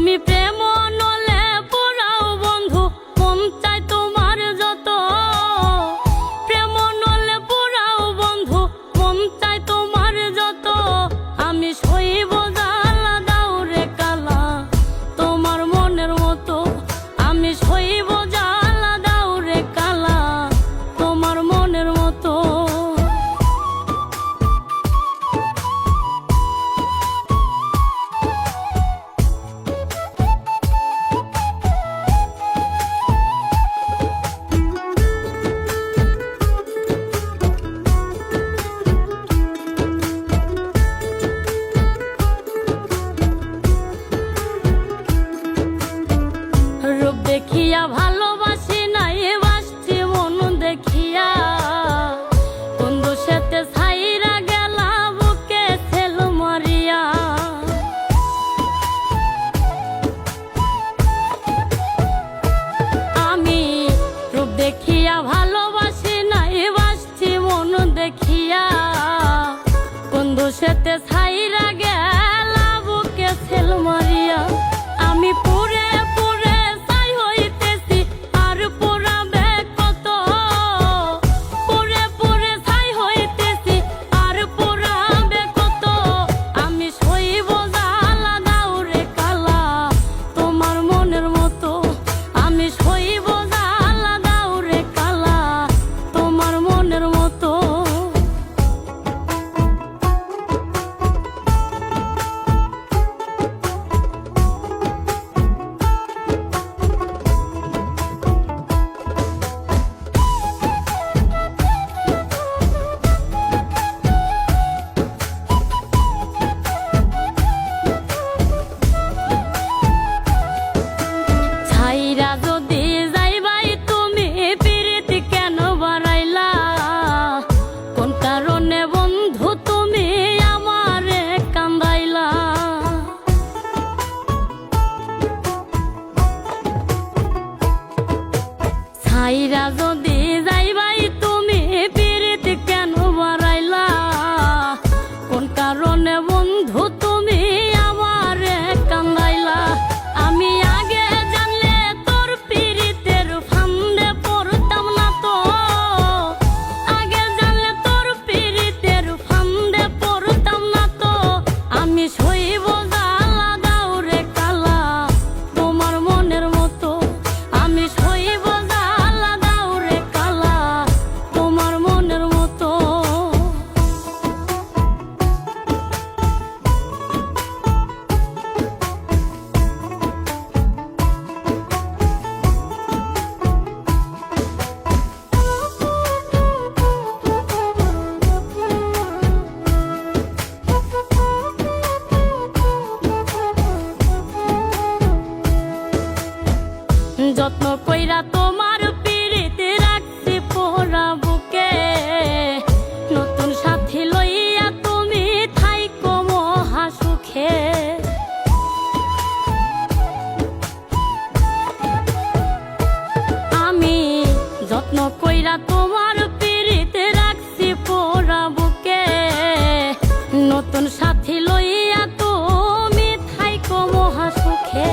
তুমি প্রেম নলে পুরাও বন্ধু, মন চাই তোমার যত। প্রেম নলে পুরাও বন্ধু, মন চাই তোমার যত। আমি সইব জ্বালা দাও রে কালা তোমার মনের মতো। আমি সইব জ্বালা দাও রে কালা তোমার মনের মতো। রূপ দেখিয়া ভালোবাসি নাই বাসছি মন দেখিয়া। বন্ধু সাথে ছাইরা গেলা বুকে ছেল মারিয়া। আমি রূপ দেখিয়া ভালোবাসি নাই বাসছি মন দেখিয়া। বন্ধু সাথে ছাইরা গেলা বুকে ছেল মারিয়া। আমি পুরে পুরে ছাই হইতেছি আর পোড়াবে কত। পুরে পুরে ছাই হইতেছি আর পোড়াবে কত। আমি সইব জ্বালা দাও রে কালা তোমার মনের মতো। আমি সইব জ্বালা দাও রে কালা তোমার মনের মতো। ছাইরা যদি যাইবাই তুমি পিরিতি কেন বাড়াইলা। কোন কারণে বন্ধু তুমি আমারে কান্দাইলা। ছাইরা যদি যাইবাই তুমি পিরিতি কেন বাড়াইলা। কোন কারণে বন্ধু তুমি আমারে কান্দাইলা। আমি আগে জানলে তোর পিরিতের ফান্দে পড়তাম না তো। আগে জানলে তোর পিরিতের ফান্দে পড়তাম না তো। আমি সইব জ্বালা দাও রে কালা তোমার মনের মতো। আমি সইব জ্বালা দাও রে কালা তোমার মনের মতো। যত্ন কইরা তোমার পিরিতে রাখছি পোড়া বুকে। নতুন সাথী লইয়া তুমি থাইকো মহা সুখে। আমি যত্ন কইরা তোমার পিরিতে রাখছি পোড়া বুকে। নতুন সাথী লইয়া তুমি থাইকো মহা সুখে।